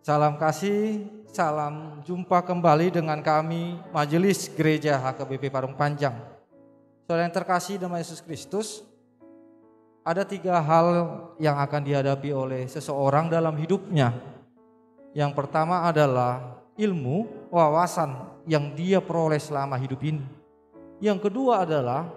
Salam kasih, salam jumpa kembali dengan kami Majelis Gereja HKBP Parung Panjang. Saudara yang terkasih dalam Yesus Kristus, ada 3 hal yang akan dihadapi oleh seseorang dalam hidupnya. Yang pertama adalah ilmu, wawasan yang dia peroleh selama hidup ini. Yang kedua adalah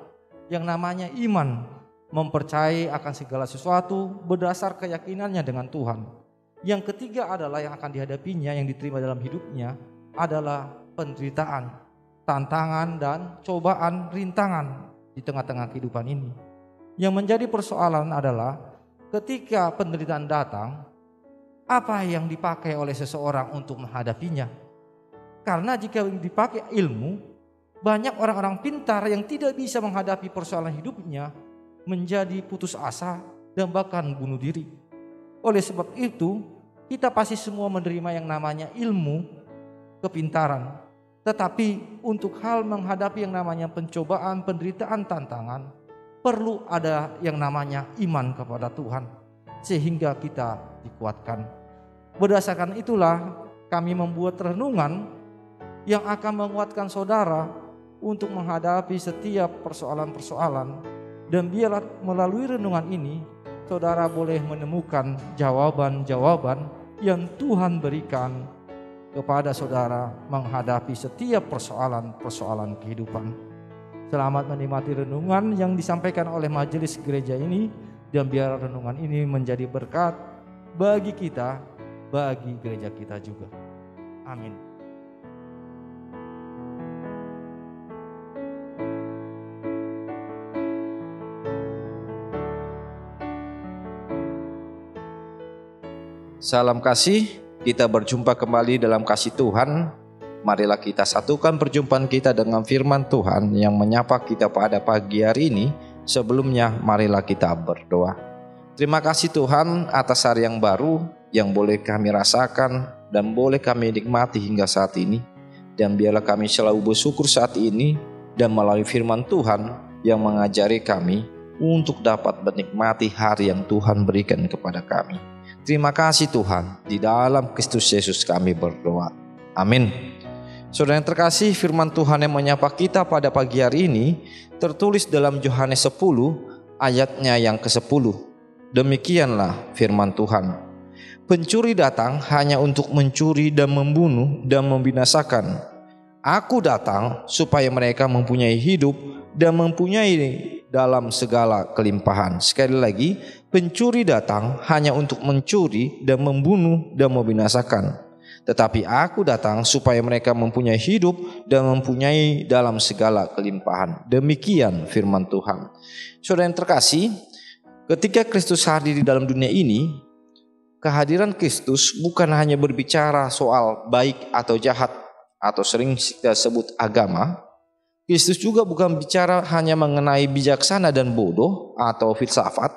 yang namanya iman, mempercayai akan segala sesuatu berdasar keyakinannya dengan Tuhan. Yang ketiga adalah yang akan dihadapinya, yang diterima dalam hidupnya adalah penderitaan, tantangan dan cobaan, rintangan di tengah-tengah kehidupan ini. Yang menjadi persoalan adalah ketika penderitaan datang, apa yang dipakai oleh seseorang untuk menghadapinya? Karena jika dipakai ilmu, banyak orang-orang pintar yang tidak bisa menghadapi persoalan hidupnya menjadi putus asa dan bahkan bunuh diri. Oleh sebab itu, kita pasti semua menerima yang namanya ilmu, kepintaran. Tetapi untuk hal menghadapi yang namanya pencobaan, penderitaan, tantangan, perlu ada yang namanya iman kepada Tuhan, sehingga kita dikuatkan. Berdasarkan itulah kami membuat renungan yang akan menguatkan saudara untuk menghadapi setiap persoalan-persoalan. Dan biarlah melalui renungan ini saudara boleh menemukan jawaban-jawaban yang Tuhan berikan kepada saudara menghadapi setiap persoalan-persoalan kehidupan. Selamat menikmati renungan yang disampaikan oleh majelis gereja ini, dan biar renungan ini menjadi berkat bagi kita, bagi gereja kita juga. Amin. Salam kasih, kita berjumpa kembali dalam kasih Tuhan. Marilah kita satukan perjumpaan kita dengan firman Tuhan yang menyapa kita pada pagi hari ini. Sebelumnya marilah kita berdoa. Terima kasih Tuhan atas hari yang baru yang boleh kami rasakan dan boleh kami nikmati hingga saat ini. Dan biarlah kami selalu bersyukur saat ini dan melalui firman Tuhan yang mengajari kami untuk dapat menikmati hari yang Tuhan berikan kepada kami. Terima kasih Tuhan, di dalam Kristus Yesus kami berdoa. Amin. Saudara yang terkasih, firman Tuhan yang menyapa kita pada pagi hari ini tertulis dalam Yohanes 10 ayatnya yang ke-10. Demikianlah firman Tuhan. Pencuri datang hanya untuk mencuri dan membunuh dan membinasakan. Aku datang supaya mereka mempunyai hidup dan mempunyai dalam segala kelimpahan. Sekali lagi, pencuri datang hanya untuk mencuri dan membunuh dan membinasakan. Tetapi aku datang supaya mereka mempunyai hidup dan mempunyai dalam segala kelimpahan. Demikian firman Tuhan. Saudara yang terkasih, ketika Kristus hadir di dalam dunia ini, kehadiran Kristus bukan hanya berbicara soal baik atau jahat, atau sering kita sebut agama. Kristus juga bukan bicara hanya mengenai bijaksana dan bodoh atau filsafat.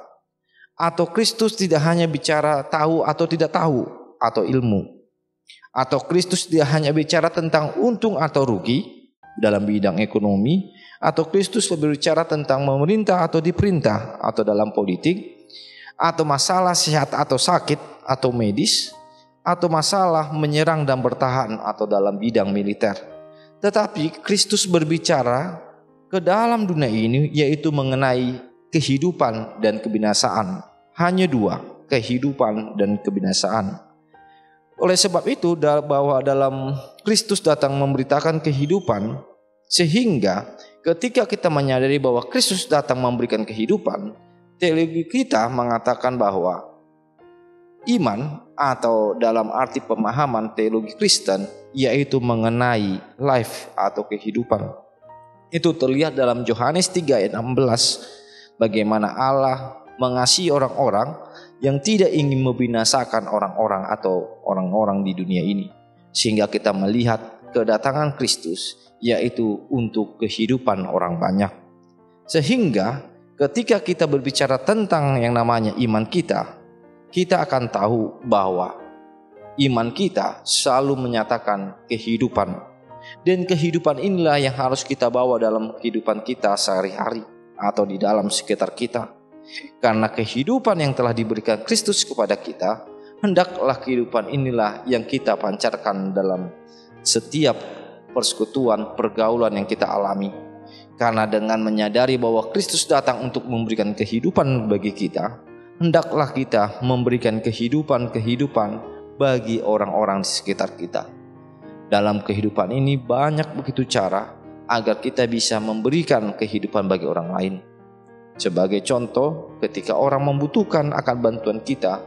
Atau Kristus tidak hanya bicara tahu atau tidak tahu atau ilmu. Atau Kristus tidak hanya bicara tentang untung atau rugi dalam bidang ekonomi. Atau Kristus berbicara tentang memerintah atau diperintah atau dalam politik. Atau masalah sehat atau sakit atau medis. Atau masalah menyerang dan bertahan atau dalam bidang militer. Tetapi Kristus berbicara ke dalam dunia ini, yaitu mengenai kehidupan dan kebinasaan. Hanya 2, kehidupan dan kebinasaan. Oleh sebab itu, bahwa dalam Kristus datang memberitakan kehidupan, sehingga ketika kita menyadari bahwa Kristus datang memberikan kehidupan, teologi kita mengatakan bahwa iman atau dalam arti pemahaman teologi Kristen yaitu mengenai life atau kehidupan. Itu terlihat dalam Yohanes 3 ayat 16, bagaimana Allah mengasihi orang-orang yang tidak ingin membinasakan orang-orang atau orang-orang di dunia ini. Sehingga kita melihat kedatangan Kristus yaitu untuk kehidupan orang banyak. Sehingga ketika kita berbicara tentang yang namanya iman kita akan tahu bahwa iman kita selalu menyatakan kehidupan. Dan kehidupan inilah yang harus kita bawa dalam kehidupan kita sehari-hari atau di dalam sekitar kita. Karena kehidupan yang telah diberikan Kristus kepada kita hendaklah kehidupan inilah yang kita pancarkan dalam setiap persekutuan, pergaulan yang kita alami. Karena dengan menyadari bahwa Kristus datang untuk memberikan kehidupan bagi kita, hendaklah kita memberikan kehidupan bagi orang-orang di sekitar kita. Dalam kehidupan ini banyak begitu cara agar kita bisa memberikan kehidupan bagi orang lain. Sebagai contoh, ketika orang membutuhkan akan bantuan kita,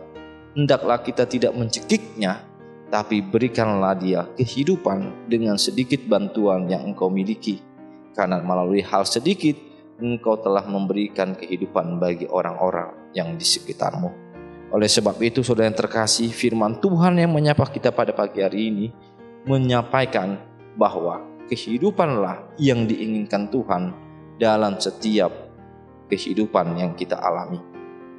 hendaklah kita tidak mencekiknya, tapi berikanlah dia kehidupan dengan sedikit bantuan yang engkau miliki. Karena melalui hal sedikit, engkau telah memberikan kehidupan bagi orang-orang yang di sekitarmu. Oleh sebab itu, saudara yang terkasih, firman Tuhan yang menyapa kita pada pagi hari ini menyampaikan bahwa kehidupanlah yang diinginkan Tuhan dalam setiap kehidupan yang kita alami.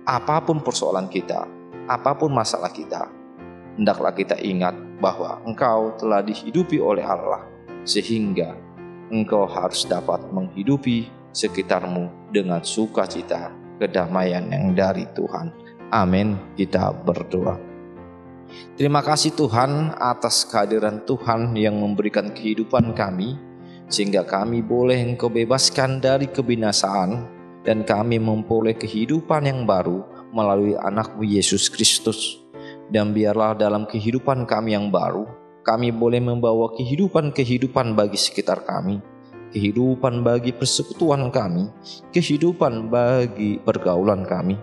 Apapun persoalan kita, apapun masalah kita, hendaklah kita ingat bahwa engkau telah dihidupi oleh Allah, sehingga engkau harus dapat menghidupi sekitarmu dengan sukacita, kedamaian yang dari Tuhan. Amin. Kita berdoa. Terima kasih Tuhan atas kehadiran Tuhan yang memberikan kehidupan kami, sehingga kami boleh Engkau bebaskan dari kebinasaan, dan kami memperoleh kehidupan yang baru melalui anak-Mu Yesus Kristus. Dan biarlah dalam kehidupan kami yang baru, kami boleh membawa kehidupan bagi sekitar kami, kehidupan bagi persekutuan kami, kehidupan bagi pergaulan kami,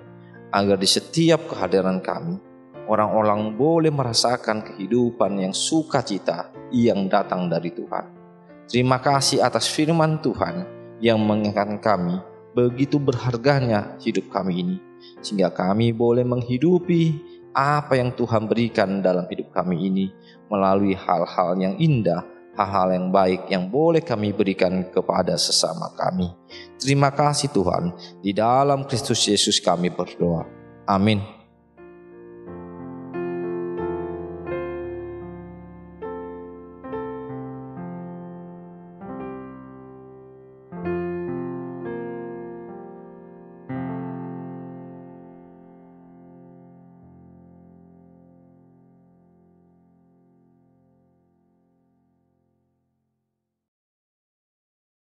agar di setiap kehadiran kami, orang-orang boleh merasakan kehidupan yang sukacita yang datang dari Tuhan. Terima kasih atas firman Tuhan yang mengingatkan kami begitu berharganya hidup kami ini, sehingga kami boleh menghidupi apa yang Tuhan berikan dalam hidup kami ini melalui hal-hal yang indah, hal-hal yang baik yang boleh kami berikan kepada sesama kami. Terima kasih Tuhan, di dalam Kristus Yesus kami berdoa. Amin.